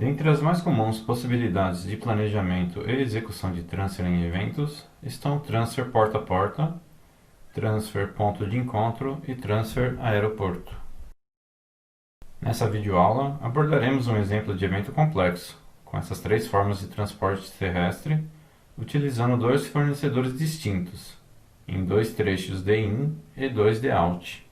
Dentre as mais comuns possibilidades de planejamento e execução de transfer em eventos estão o transfer porta a porta, transfer ponto de encontro e transfer aeroporto. Nessa videoaula abordaremos um exemplo de evento complexo, com essas três formas de transporte terrestre, utilizando dois fornecedores distintos, em dois trechos de in e dois de out.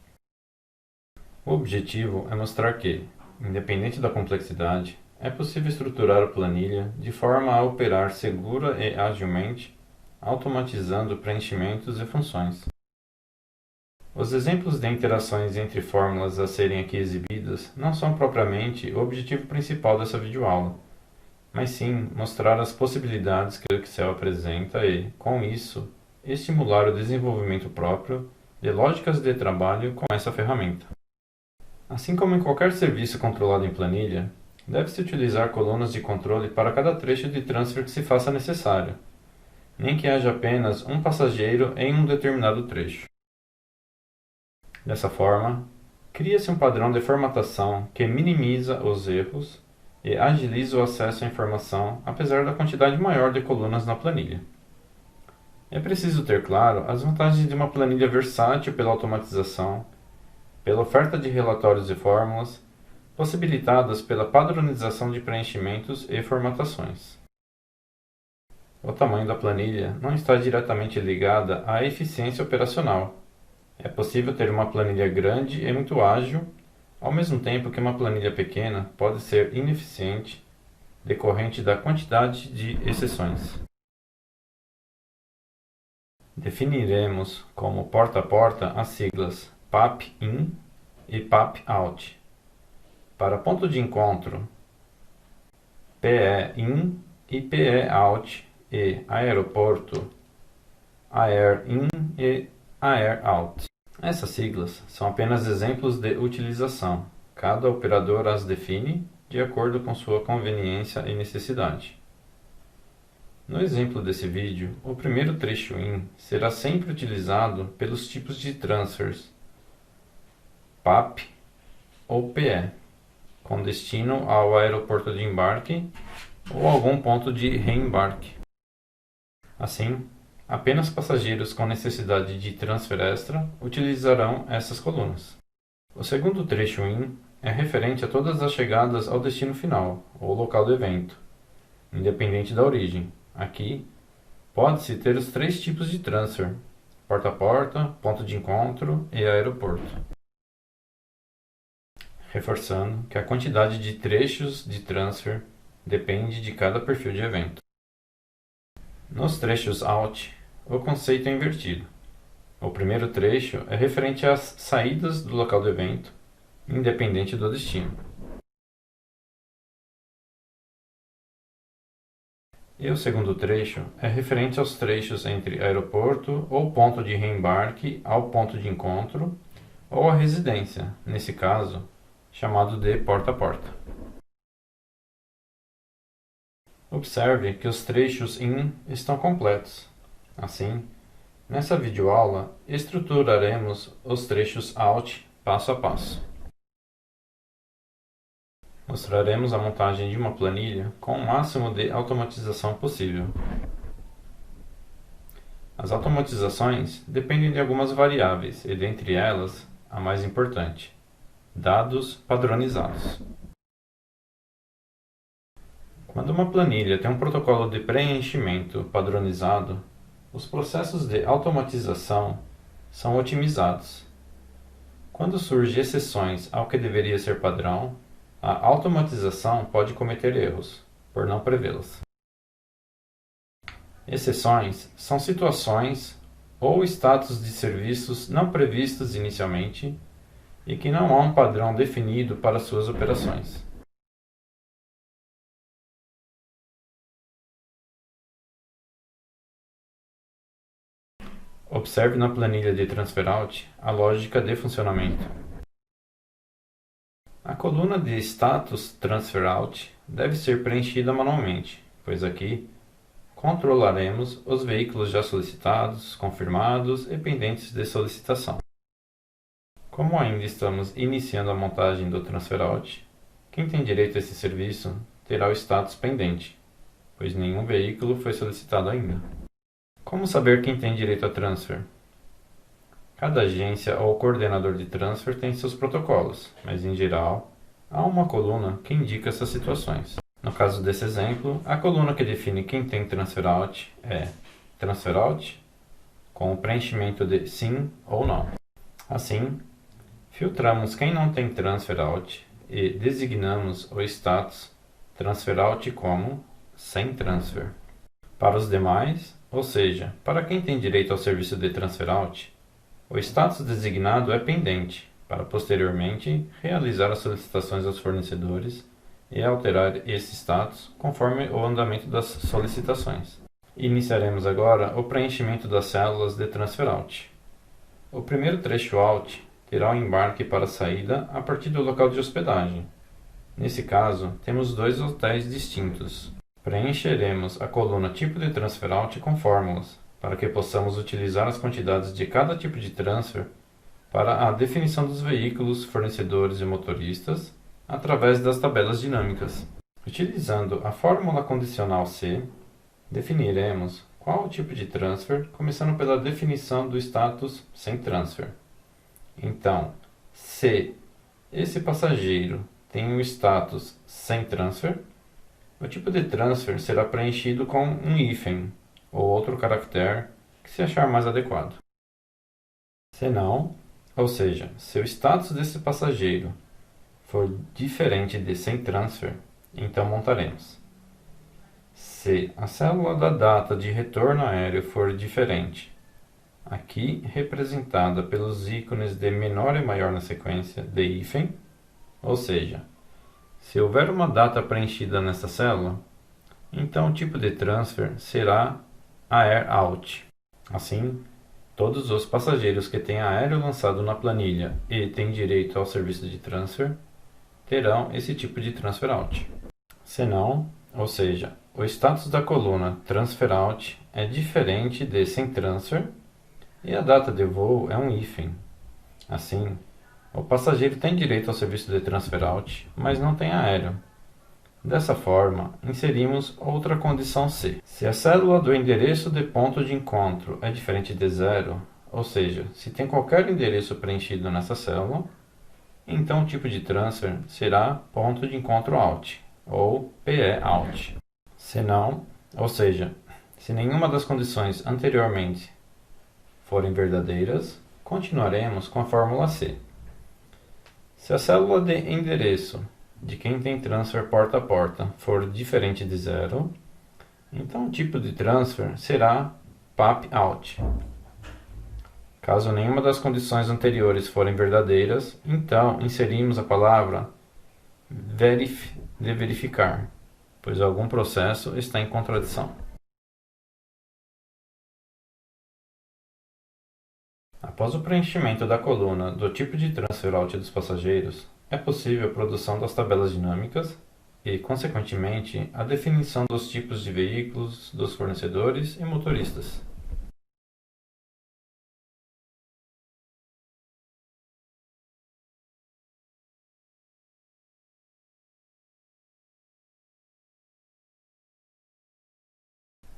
O objetivo é mostrar que, independente da complexidade, é possível estruturar a planilha de forma a operar segura e agilmente, automatizando preenchimentos e funções. Os exemplos de interações entre fórmulas a serem aqui exibidas não são propriamente o objetivo principal dessa videoaula, mas sim mostrar as possibilidades que o Excel apresenta e, com isso, estimular o desenvolvimento próprio de lógicas de trabalho com essa ferramenta. Assim como em qualquer serviço controlado em planilha, deve-se utilizar colunas de controle para cada trecho de transfer que se faça necessário, nem que haja apenas um passageiro em um determinado trecho. Dessa forma, cria-se um padrão de formatação que minimiza os erros e agiliza o acesso à informação apesar da quantidade maior de colunas na planilha. É preciso ter claro as vantagens de uma planilha versátil pela automatização, pela oferta de relatórios e fórmulas, possibilitadas pela padronização de preenchimentos e formatações. O tamanho da planilha não está diretamente ligada à eficiência operacional. É possível ter uma planilha grande e muito ágil, ao mesmo tempo que uma planilha pequena pode ser ineficiente, decorrente da quantidade de exceções. Definiremos como porta a porta as siglas PAP-IN e PAP-OUT. Para ponto de encontro, PE-IN e PE-OUT e aeroporto, AER-IN e AER-OUT. Essas siglas são apenas exemplos de utilização. Cada operador as define de acordo com sua conveniência e necessidade. No exemplo desse vídeo, o primeiro trecho IN será sempre utilizado pelos tipos de transfers PAP ou PE, com destino ao aeroporto de embarque ou algum ponto de reembarque. Assim, apenas passageiros com necessidade de transfer extra utilizarão essas colunas. O segundo trecho IN é referente a todas as chegadas ao destino final, ou local do evento, independente da origem. Aqui, pode-se ter os três tipos de transfer: porta a porta, ponto de encontro e aeroporto. Reforçando que a quantidade de trechos de transfer depende de cada perfil de evento. Nos trechos OUT, o conceito é invertido. O primeiro trecho é referente às saídas do local do evento, independente do destino. E o segundo trecho é referente aos trechos entre aeroporto ou ponto de reembarque ao ponto de encontro ou a residência, nesse caso, chamado de porta a porta. Observe que os trechos IN estão completos. Assim, nessa videoaula, estruturaremos os trechos OUT passo a passo. Mostraremos a montagem de uma planilha com o máximo de automatização possível. As automatizações dependem de algumas variáveis e, dentre elas, a mais importante: dados padronizados. Quando uma planilha tem um protocolo de preenchimento padronizado, os processos de automatização são otimizados. Quando surgem exceções ao que deveria ser padrão, a automatização pode cometer erros, por não prevê-las. Exceções são situações ou status de serviços não previstos inicialmente e que não há um padrão definido para suas operações. Observe na planilha de Transfer Out a lógica de funcionamento. A coluna de Status Transfer Out deve ser preenchida manualmente, pois aqui controlaremos os veículos já solicitados, confirmados e pendentes de solicitação. Como ainda estamos iniciando a montagem do Transfer Out, quem tem direito a esse serviço terá o status pendente, pois nenhum veículo foi solicitado ainda. Como saber quem tem direito a transfer? Cada agência ou coordenador de transfer tem seus protocolos, mas em geral, há uma coluna que indica essas situações. No caso desse exemplo, a coluna que define quem tem transfer out é transfer out, com o preenchimento de sim ou não. Assim, filtramos quem não tem transfer out e designamos o status transfer out como sem transfer. Para os demais, ou seja, para quem tem direito ao serviço de transfer out, o status designado é pendente, para posteriormente realizar as solicitações aos fornecedores e alterar esse status conforme o andamento das solicitações. Iniciaremos agora o preenchimento das células de transfer out. O primeiro trecho out terá o embarque para a saída a partir do local de hospedagem. Nesse caso, temos dois hotéis distintos. Preencheremos a coluna tipo de transfer out com fórmulas, para que possamos utilizar as quantidades de cada tipo de transfer para a definição dos veículos, fornecedores e motoristas através das tabelas dinâmicas. Utilizando a fórmula condicional C, definiremos qual o tipo de transfer, começando pela definição do status sem transfer. Então, se esse passageiro tem o status sem transfer, o tipo de transfer será preenchido com um hífen ou outro caractere que se achar mais adequado. Se não, ou seja, se o status desse passageiro for diferente de sem transfer, então montaremos. Se a célula da data de retorno aéreo for diferente, aqui representada pelos ícones de menor e maior na sequência de hífen, ou seja, se houver uma data preenchida nessa célula, então o tipo de transfer será air out. Assim, todos os passageiros que têm aéreo lançado na planilha e têm direito ao serviço de transfer terão esse tipo de transfer out. Se não, ou seja, o status da coluna transfer out é diferente de sem transfer e a data de voo é um hífen. Assim, o passageiro tem direito ao serviço de transfer out, mas não tem aéreo. Dessa forma, inserimos outra condição C. Se a célula do endereço de ponto de encontro é diferente de zero, ou seja, se tem qualquer endereço preenchido nessa célula, então o tipo de transfer será ponto de encontro out, ou PE out. Se não, ou seja, se nenhuma das condições anteriormente forem verdadeiras, continuaremos com a fórmula C. Se a célula de endereço de quem tem transfer porta a porta for diferente de zero, então o tipo de transfer será PAP out. Caso nenhuma das condições anteriores forem verdadeiras, então inserimos a palavra de verificar, pois algum processo está em contradição. Após o preenchimento da coluna do tipo de transfer out dos passageiros, é possível a produção das tabelas dinâmicas e, consequentemente, a definição dos tipos de veículos, dos fornecedores e motoristas.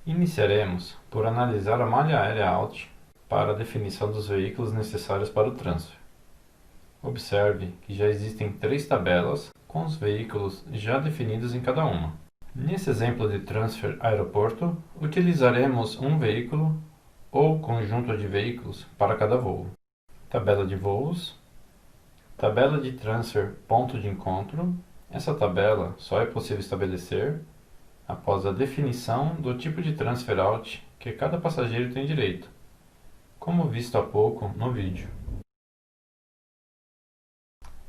Iniciaremos por analisar a malha aérea out para a definição dos veículos necessários para o transfer. Observe que já existem 3 tabelas com os veículos já definidos em cada uma. Nesse exemplo de transfer aeroporto, utilizaremos um veículo ou conjunto de veículos para cada voo. Tabela de voos, tabela de transfer ponto de encontro. Essa tabela só é possível estabelecer após a definição do tipo de transfer out que cada passageiro tem direito, como visto há pouco no vídeo.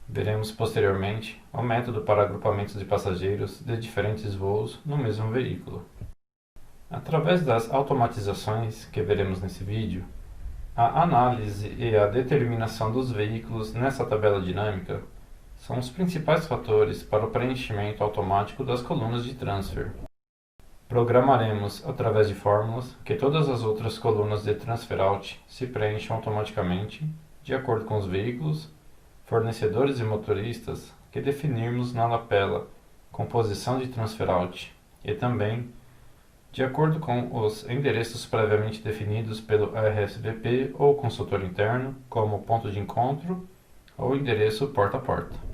Veremos posteriormente o método para agrupamentos de passageiros de diferentes voos no mesmo veículo. Através das automatizações que veremos nesse vídeo, a análise e a determinação dos veículos nessa tabela dinâmica são os principais fatores para o preenchimento automático das colunas de transfer. Programaremos, através de fórmulas, que todas as outras colunas de transfer out se preencham automaticamente de acordo com os veículos, fornecedores e motoristas que definirmos na lapela composição de transfer out e também de acordo com os endereços previamente definidos pelo RSVP ou consultor interno, como ponto de encontro ou endereço porta a porta.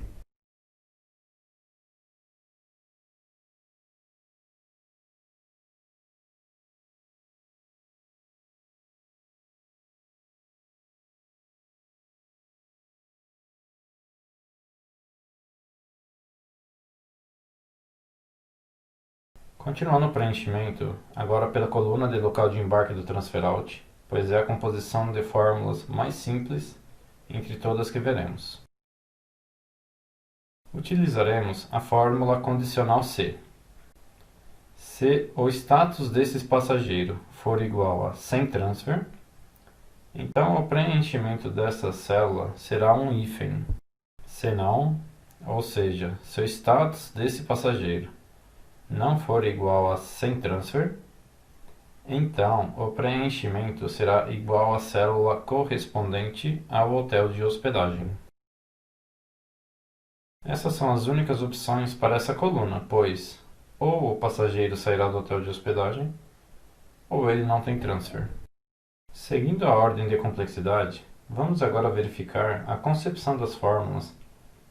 Continuando o preenchimento, agora pela coluna de local de embarque do transfer out, pois é a composição de fórmulas mais simples entre todas que veremos. Utilizaremos a fórmula condicional C. Se o status desse passageiro for igual a sem transfer, então o preenchimento dessa célula será um hífen. Se não, ou seja, se o status desse passageiro não for igual a sem transfer, então o preenchimento será igual à célula correspondente ao hotel de hospedagem. Essas são as únicas opções para essa coluna, pois ou o passageiro sairá do hotel de hospedagem, ou ele não tem transfer. Seguindo a ordem de complexidade, vamos agora verificar a concepção das fórmulas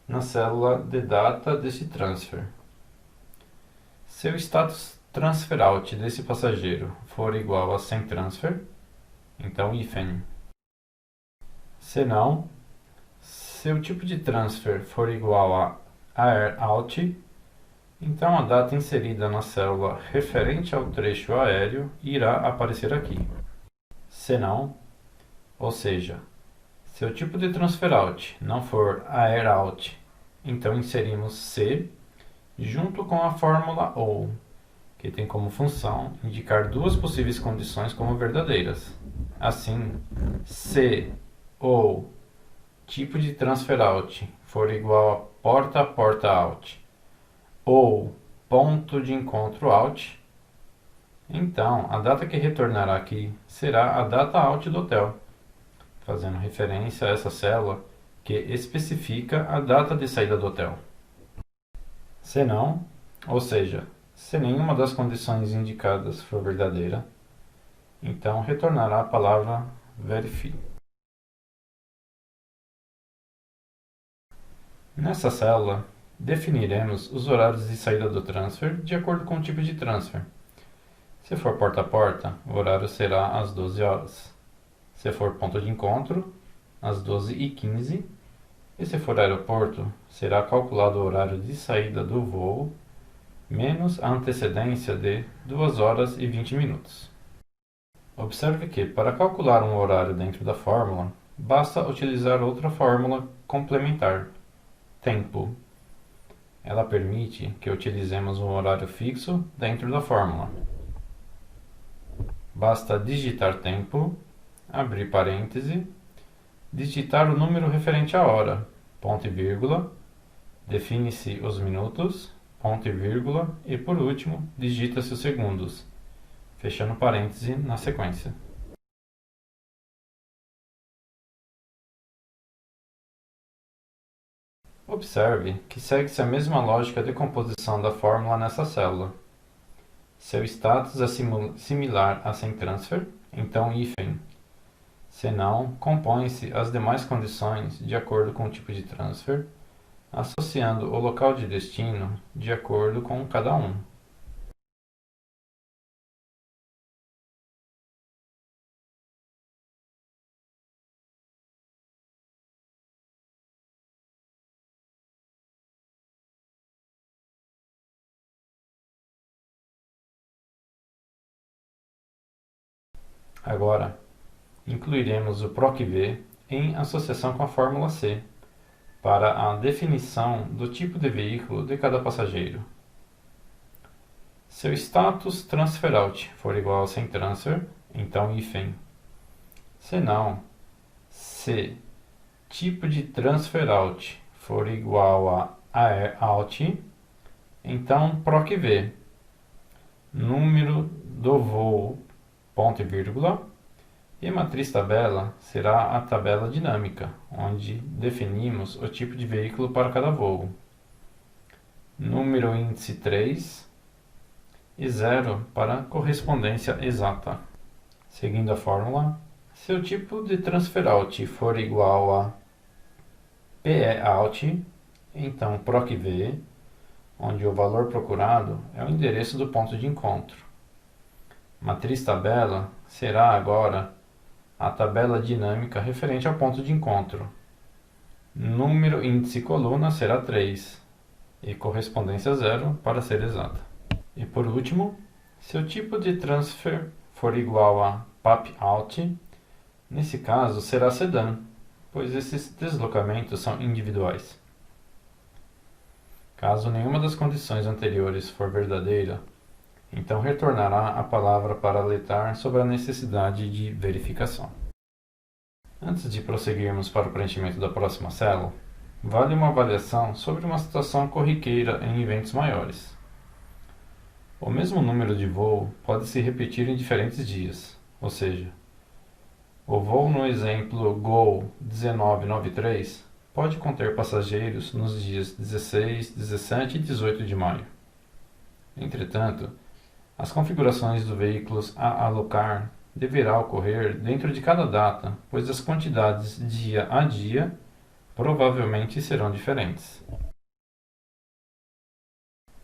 na célula de data desse transfer. Se o status transfer out desse passageiro for igual a sem transfer, então hífen. Se não, se o tipo de transfer for igual a air out, então a data inserida na célula referente ao trecho aéreo irá aparecer aqui. Se não, ou seja, se o tipo de transfer out não for air out, então inserimos C junto com a fórmula OU, que tem como função indicar duas possíveis condições como verdadeiras. Assim, se o tipo de transfer out for igual a porta out ou ponto de encontro out, então a data que retornará aqui será a data out do hotel, fazendo referência a essa célula que especifica a data de saída do hotel. Se não, ou seja, se nenhuma das condições indicadas for verdadeira, então retornará a palavra verify. Nessa célula, definiremos os horários de saída do transfer de acordo com o tipo de transfer. Se for porta a porta, o horário será às 12 horas. Se for ponto de encontro, às 12h15. E se for aeroporto, será calculado o horário de saída do voo menos a antecedência de 2 horas e 20 minutos. Observe que, para calcular um horário dentro da fórmula, basta utilizar outra fórmula complementar, tempo. Ela permite que utilizemos um horário fixo dentro da fórmula. Basta digitar tempo, abrir parêntese, digitar o número referente à hora, ponto e vírgula, define-se os minutos, ponto e vírgula, e por último, digita-se os segundos, fechando parêntese na sequência. Observe que segue-se a mesma lógica de composição da fórmula nessa célula. Seu status é similar a sem transfer, então hífen. Se não, compõe-se as demais condições de acordo com o tipo de transfer, associando o local de destino de acordo com cada um. Agora, incluiremos o PROC-V em associação com a fórmula C, para a definição do tipo de veículo de cada passageiro. Se o status transfer out for igual a sem transfer, então hífen. Se não, se tipo de transfer out for igual a air out, então PROC-V. Número do voo, ponto e vírgula, e matriz tabela será a tabela dinâmica, onde definimos o tipo de veículo para cada voo. número índice 3 e 0 para correspondência exata. Seguindo a fórmula, se o tipo de transfer out for igual a PE out, então PROC-V, onde o valor procurado é o endereço do ponto de encontro. Matriz tabela será agora a tabela dinâmica referente ao ponto de encontro. Número índice coluna será 3 e correspondência 0 para ser exata. E por último, se o tipo de transfer for igual a PAP out, nesse caso será sedã, pois esses deslocamentos são individuais. Caso nenhuma das condições anteriores for verdadeira, então retornará a palavra para alertar sobre a necessidade de verificação. Antes de prosseguirmos para o preenchimento da próxima célula, vale uma avaliação sobre uma situação corriqueira em eventos maiores. O mesmo número de voo pode se repetir em diferentes dias, ou seja, o voo no exemplo GO 1993 pode conter passageiros nos dias 16, 17 e 18 de maio. Entretanto, as configurações dos veículos a alocar deverá ocorrer dentro de cada data, pois as quantidades dia a dia provavelmente serão diferentes.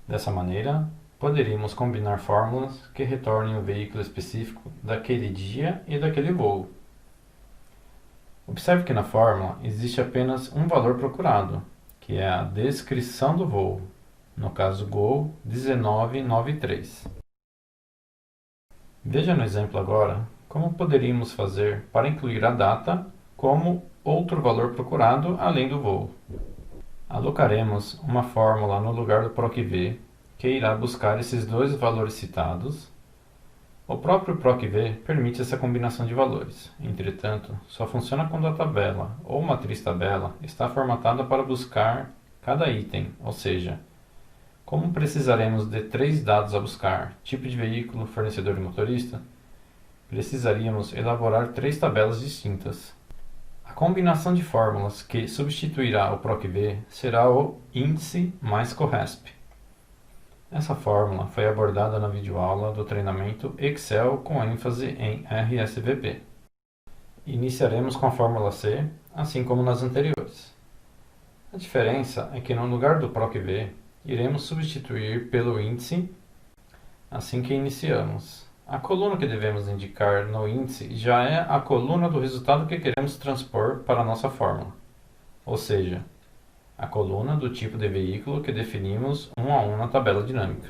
Dessa maneira, poderíamos combinar fórmulas que retornem o veículo específico daquele dia e daquele voo. Observe que na fórmula existe apenas um valor procurado, que é a descrição do voo, no caso GO 1993. Veja no exemplo agora como poderíamos fazer para incluir a data como outro valor procurado além do voo. Alocaremos uma fórmula no lugar do PROC-V que irá buscar esses dois valores citados. O próprio PROC-V permite essa combinação de valores, entretanto, só funciona quando a tabela ou matriz tabela está formatada para buscar cada item, ou seja, como precisaremos de 3 dados a buscar, tipo de veículo, fornecedor e motorista, precisaríamos elaborar 3 tabelas distintas. A combinação de fórmulas que substituirá o PROC-V será o índice mais CORRESP. Essa fórmula foi abordada na videoaula do treinamento Excel com ênfase em RSVP. Iniciaremos com a fórmula C, assim como nas anteriores. A diferença é que no lugar do PROC-V, iremos substituir pelo índice assim que iniciamos. A coluna que devemos indicar no índice já é a coluna do resultado que queremos transpor para a nossa fórmula, ou seja, a coluna do tipo de veículo que definimos um a um na tabela dinâmica.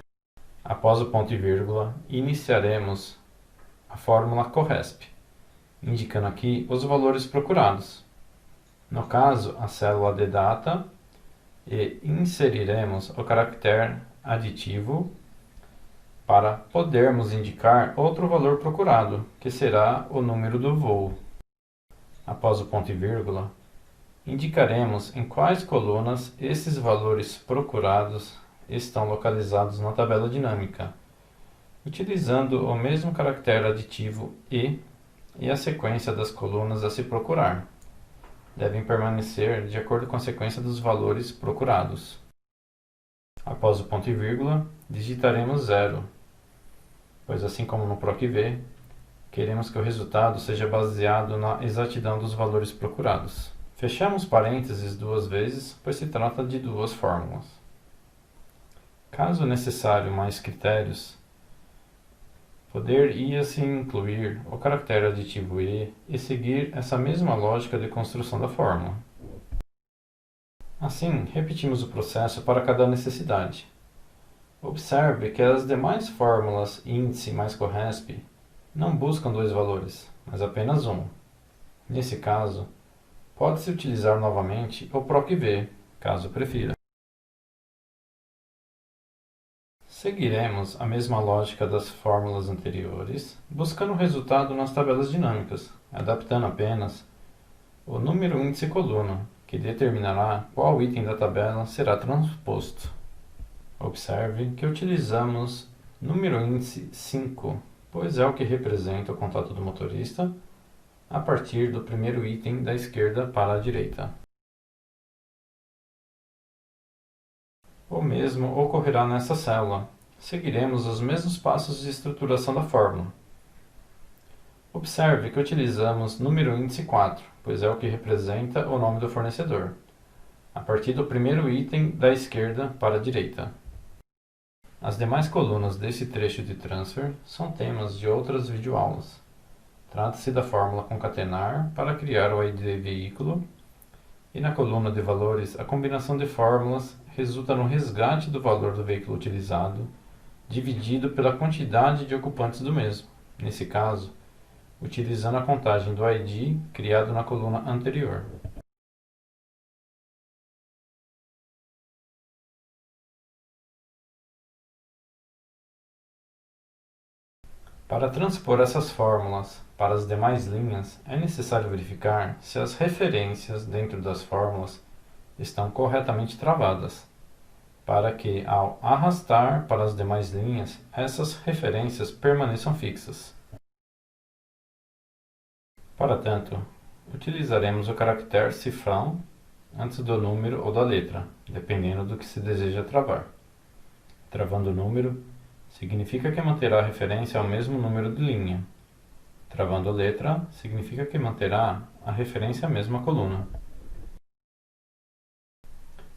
Após o ponto e vírgula, iniciaremos a fórmula CORRESP, indicando aqui os valores procurados. No caso, a célula de data, e inseriremos o caractere aditivo para podermos indicar outro valor procurado, que será o número do voo. Após o ponto e vírgula, indicaremos em quais colunas esses valores procurados estão localizados na tabela dinâmica, utilizando o mesmo caractere aditivo e a sequência das colunas a se procurar. Devem permanecer de acordo com a sequência dos valores procurados. Após o ponto e vírgula, digitaremos 0, pois assim como no PROC-V, queremos que o resultado seja baseado na exatidão dos valores procurados. Fechamos parênteses 2 vezes, pois se trata de 2 fórmulas. Caso necessário mais critérios, poderia-se incluir o caractere aditivo e seguir essa mesma lógica de construção da fórmula. Assim, repetimos o processo para cada necessidade. Observe que as demais fórmulas índice mais CORRESP não buscam 2 valores, mas apenas um. Nesse caso, pode-se utilizar novamente o PROC-V, caso prefira. Seguiremos a mesma lógica das fórmulas anteriores, buscando o resultado nas tabelas dinâmicas, adaptando apenas o número índice coluna, que determinará qual item da tabela será transposto. Observe que utilizamos número índice 5, pois é o que representa o contato do motorista a partir do primeiro item da esquerda para a direita. O mesmo ocorrerá nessa célula. Seguiremos os mesmos passos de estruturação da fórmula. Observe que utilizamos número índice 4, pois é o que representa o nome do fornecedor, a partir do primeiro item da esquerda para a direita. As demais colunas desse trecho de transfer são temas de outras videoaulas. Trata-se da fórmula concatenar para criar o ID veículo, e na coluna de valores a combinação de fórmulas resulta no resgate do valor do veículo utilizado, dividido pela quantidade de ocupantes do mesmo, nesse caso, utilizando a contagem do ID criado na coluna anterior. Para transpor essas fórmulas para as demais linhas, é necessário verificar se as referências dentro das fórmulas estão corretamente travadas, para que, ao arrastar para as demais linhas, essas referências permaneçam fixas. Para tanto, utilizaremos o caractere cifrão antes do número ou da letra, dependendo do que se deseja travar. Travando o número, significa que manterá a referência ao mesmo número de linha. Travando a letra, significa que manterá a referência à mesma coluna.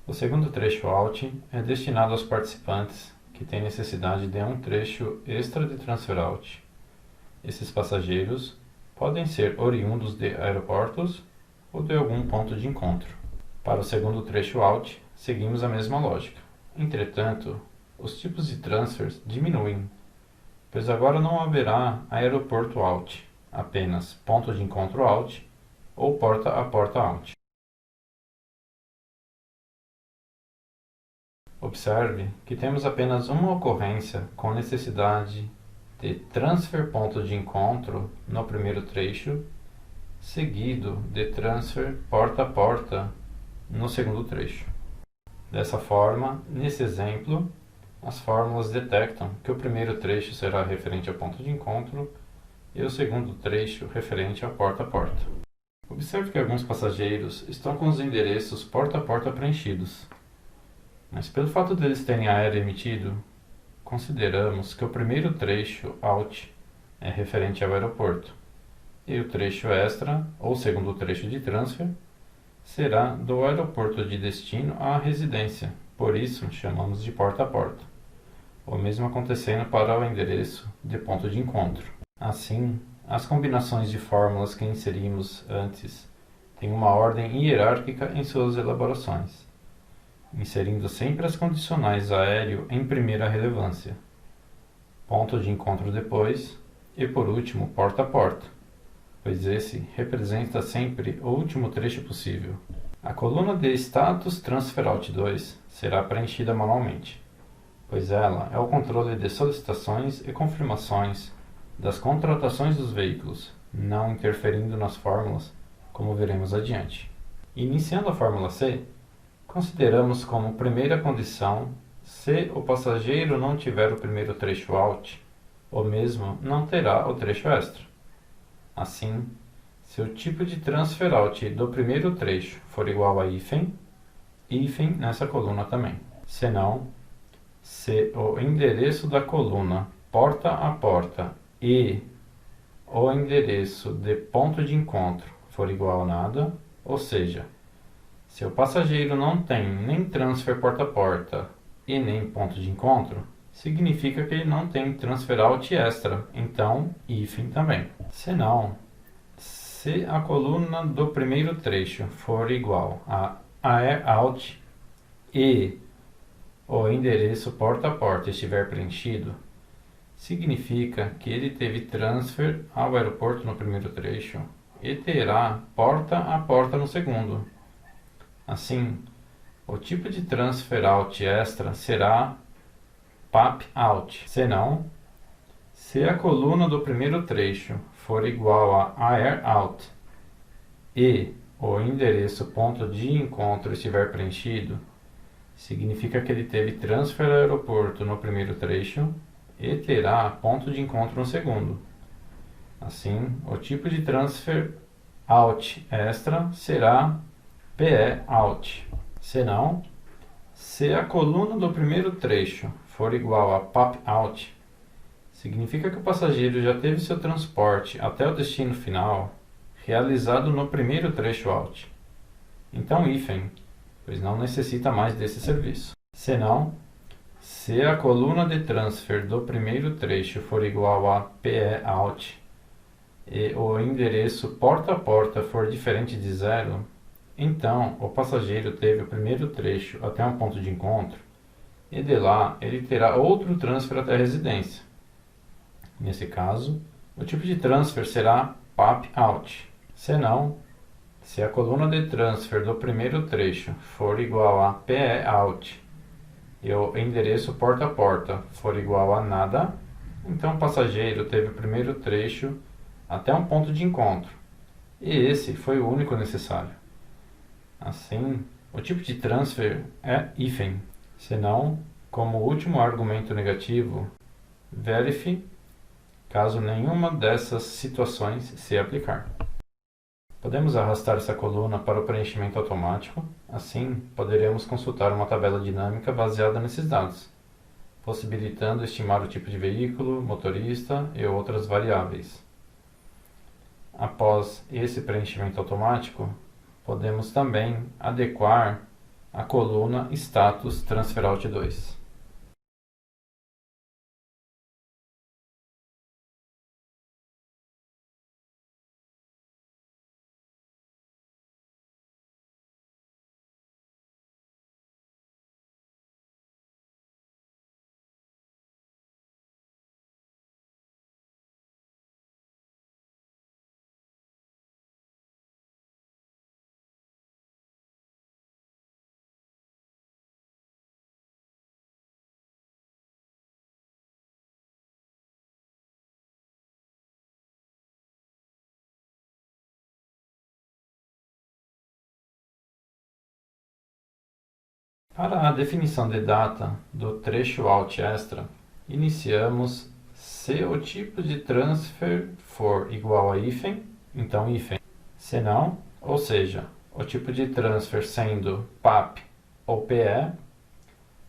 O segundo trecho Alt é destinado aos participantes que têm necessidade de um trecho extra de transfer Alt. Esses passageiros podem ser oriundos de aeroportos ou de algum ponto de encontro. Para o segundo trecho Alt, seguimos a mesma lógica. Entretanto, os tipos de transfers diminuem, pois agora não haverá aeroporto Alt, apenas ponto de encontro Alt ou porta a porta Alt. Observe que temos apenas uma ocorrência com necessidade de transfer ponto de encontro no primeiro trecho, seguido de transfer porta a porta no segundo trecho. Dessa forma, nesse exemplo, as fórmulas detectam que o primeiro trecho será referente ao ponto de encontro e o segundo trecho referente ao porta a porta. Observe que alguns passageiros estão com os endereços porta a porta preenchidos, mas pelo fato deles terem AER emitido, consideramos que o primeiro trecho Alt é referente ao aeroporto e o trecho extra, ou segundo trecho de transfer, será do aeroporto de destino à residência, por isso chamamos de porta a porta. O mesmo acontecendo para o endereço de ponto de encontro. Assim, as combinações de fórmulas que inserimos antes têm uma ordem hierárquica em suas elaborações, inserindo sempre as condicionais aéreo em primeira relevância, ponto de encontro depois e, por último, porta a porta, pois esse representa sempre o último trecho possível. A coluna de Status Transfer Alt 2 será preenchida manualmente, pois ela é o controle de solicitações e confirmações das contratações dos veículos, não interferindo nas fórmulas, como veremos adiante. Iniciando a fórmula C, consideramos como primeira condição se o passageiro não tiver o primeiro trecho Alt, o mesmo não terá o trecho extra. Assim, se o tipo de transfer Alt do primeiro trecho for igual a hífen nessa coluna também. Senão, se o endereço da coluna porta a porta e o endereço de ponto de encontro for igual a nada, ou seja, se o passageiro não tem nem transfer porta a porta e nem ponto de encontro, significa que ele não tem transfer Alt extra, então hífen também. Senão, se a coluna do primeiro trecho for igual a AER Alt e o endereço porta a porta estiver preenchido, significa que ele teve transfer ao aeroporto no primeiro trecho e terá porta a porta no segundo. Assim, o tipo de transfer Alt extra será PAP Alt. Senão, se a coluna do primeiro trecho for igual a AER Alt e o endereço ponto de encontro estiver preenchido, significa que ele teve transfer ao aeroporto no primeiro trecho e terá ponto de encontro no segundo. Assim, o tipo de transfer Alt extra será PE Alt. Senão, Se a coluna do primeiro trecho for igual a pop-out, significa que o passageiro já teve seu transporte até o destino final realizado no primeiro trecho out. Então hífen, pois não necessita mais desse serviço. Senão, se a coluna de transfer do primeiro trecho for igual a PE-out e o endereço porta a porta for diferente de 0, então o passageiro teve o primeiro trecho até um ponto de encontro e de lá ele terá outro transfer até a residência. Nesse caso, o tipo de transfer será pop-out. Senão, se a coluna de transfer do primeiro trecho for igual a PE-out e o endereço porta a porta for igual a nada, então o passageiro teve o primeiro trecho até um ponto de encontro, e esse foi o único necessário. Assim, o tipo de transfer é hífen, senão, como último argumento negativo, verif, caso nenhuma dessas situações se aplicar. Podemos arrastar essa coluna para o preenchimento automático, assim poderemos consultar uma tabela dinâmica baseada nesses dados, possibilitando estimar o tipo de veículo, motorista e outras variáveis. Após esse preenchimento automático, podemos também adequar a coluna Status Transfer Out 2. Para a definição de data do trecho out extra, iniciamos se o tipo de transfer for igual a hífen, então hífen. Se não, ou seja, o tipo de transfer sendo PAP ou PE,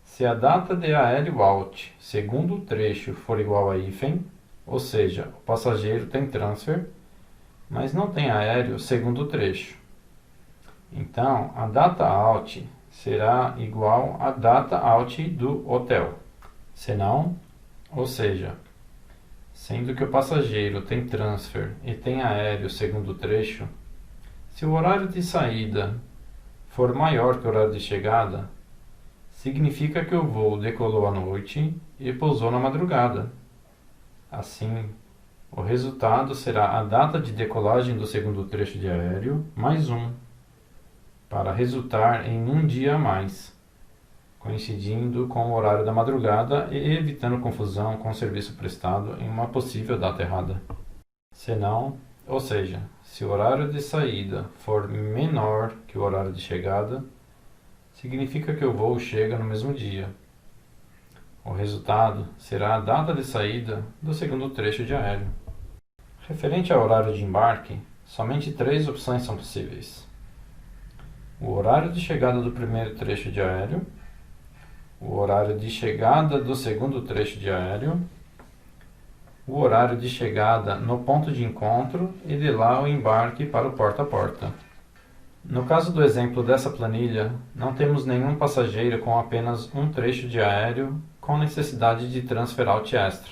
se a data de aéreo out segundo o trecho for igual a hífen, ou seja, o passageiro tem transfer, mas não tem aéreo segundo o trecho. Então, a data out será igual à data out do hotel. Se não, ou seja, sendo que o passageiro tem transfer e tem aéreo segundo o trecho, se o horário de saída for maior que o horário de chegada, significa que o voo decolou à noite e pousou na madrugada. Assim, o resultado será a data de decolagem do segundo trecho de aéreo mais 1, para resultar em um dia a mais, coincidindo com o horário da madrugada e evitando confusão com o serviço prestado em uma possível data errada. Se não, ou seja, se o horário de saída for menor que o horário de chegada, significa que o voo chega no mesmo dia. O resultado será a data de saída do segundo trecho de aéreo. Referente ao horário de embarque, somente 3 opções são possíveis: o horário de chegada do primeiro trecho de aéreo, o horário de chegada do segundo trecho de aéreo, o horário de chegada no ponto de encontro e de lá o embarque para o porta a porta. No caso do exemplo dessa planilha, não temos nenhum passageiro com apenas um trecho de aéreo com necessidade de transfer out extra.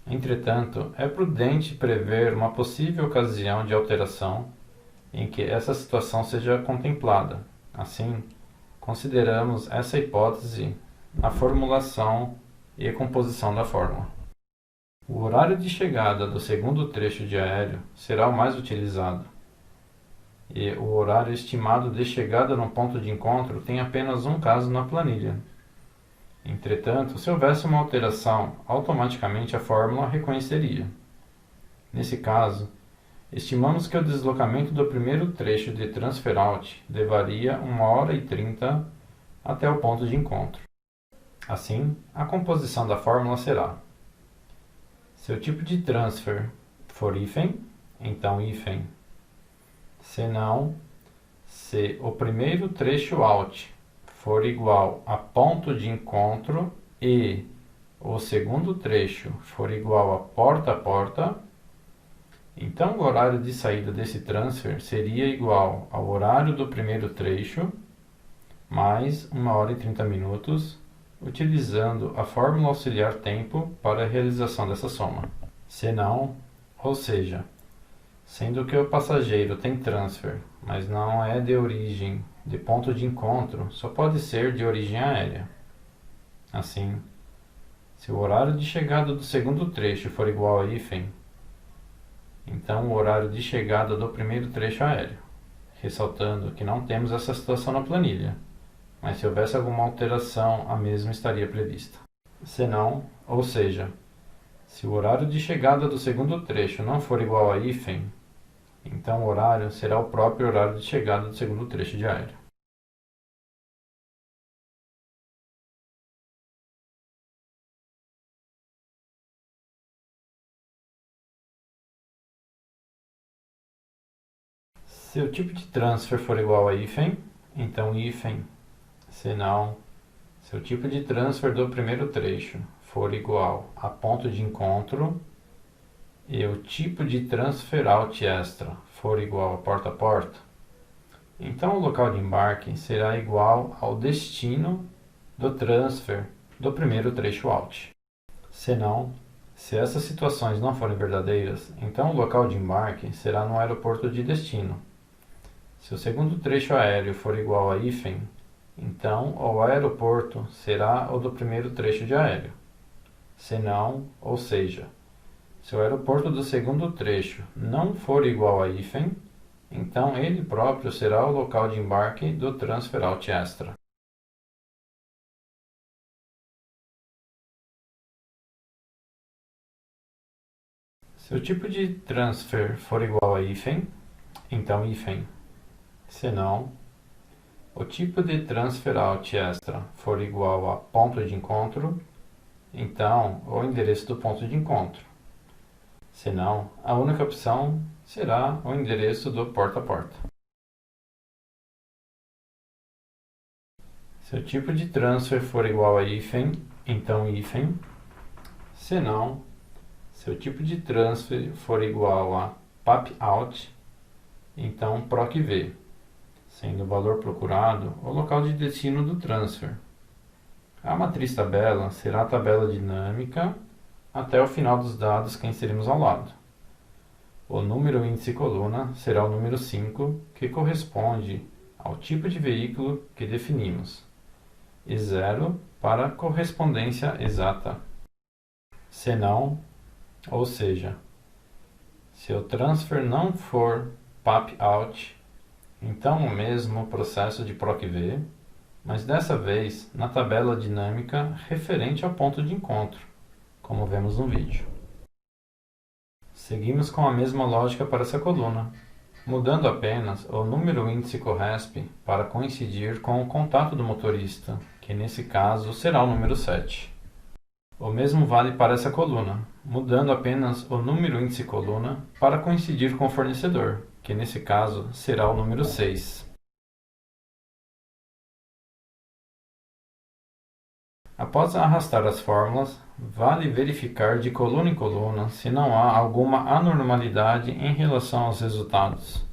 Entretanto, é prudente prever uma possível ocasião de alteração em que essa situação seja contemplada. Assim, consideramos essa hipótese na formulação e composição da fórmula. O horário de chegada do segundo trecho de aéreo será o mais utilizado, e o horário estimado de chegada no ponto de encontro tem apenas um caso na planilha. Entretanto, se houvesse uma alteração, automaticamente a fórmula reconheceria. Nesse caso, estimamos que o deslocamento do primeiro trecho de transfer out levaria 1h30 até o ponto de encontro. Assim, a composição da fórmula será: se o tipo de transfer for hífen, então hífen. Se não, se o primeiro trecho out for igual a ponto de encontro e o segundo trecho for igual a porta, então o horário de saída desse transfer seria igual ao horário do primeiro trecho mais 1 hora e 30 minutos, utilizando a fórmula auxiliar tempo para a realização dessa soma. Senão, ou seja, sendo que o passageiro tem transfer, mas não é de origem de ponto de encontro, só pode ser de origem aérea. Assim, se o horário de chegada do segundo trecho for igual a hífen, então o horário de chegada do primeiro trecho aéreo, ressaltando que não temos essa situação na planilha, mas se houvesse alguma alteração, a mesma estaria prevista. Senão, ou seja, se o horário de chegada do segundo trecho não for igual a hífen, então o horário será o próprio horário de chegada do segundo trecho de aéreo. Se o tipo de transfer for igual a hífen, então hífen. Senão, se o tipo de transfer do primeiro trecho for igual a ponto de encontro e o tipo de transfer out extra for igual a porta, então o local de embarque será igual ao destino do transfer do primeiro trecho out. Senão, se essas situações não forem verdadeiras, então o local de embarque será no aeroporto de destino. Se o segundo trecho aéreo for igual a hífen, então o aeroporto será o do primeiro trecho de aéreo. Senão, ou seja, se o aeroporto do segundo trecho não for igual a hífen, então ele próprio será o local de embarque do transfer out extra. Se o tipo de transfer for igual a hífen, então hífen. Senão, o tipo de transfer out extra for igual a ponto de encontro, então o endereço do ponto de encontro. Senão, a única opção será o endereço do porta. Se o tipo de transfer for igual a hífen, então hífen. Senão, se o tipo de transfer for igual a PAP-OUT, então PROC-V, sendo o valor procurado o local de destino do transfer. A matriz tabela será a tabela dinâmica até o final dos dados que inserimos ao lado. O número índice coluna será o número 5, que corresponde ao tipo de veículo que definimos, e 0 para correspondência exata. Senão, ou seja, se o transfer não for PAP-OUT, então o mesmo processo de PROC-V, mas dessa vez na tabela dinâmica referente ao ponto de encontro, como vemos no vídeo. Seguimos com a mesma lógica para essa coluna, mudando apenas o número índice corresp para coincidir com o contato do motorista, que nesse caso será o número 7. O mesmo vale para essa coluna, mudando apenas o número índice coluna para coincidir com o fornecedor, que nesse caso será o número 6. Após arrastar as fórmulas, vale verificar de coluna em coluna se não há alguma anormalidade em relação aos resultados.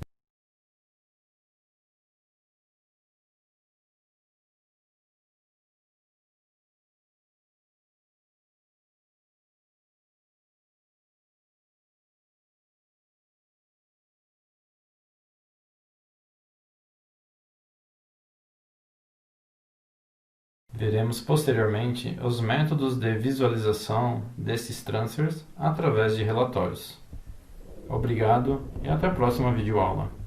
Veremos posteriormente os métodos de visualização desses transfers através de relatórios. Obrigado e até a próxima videoaula.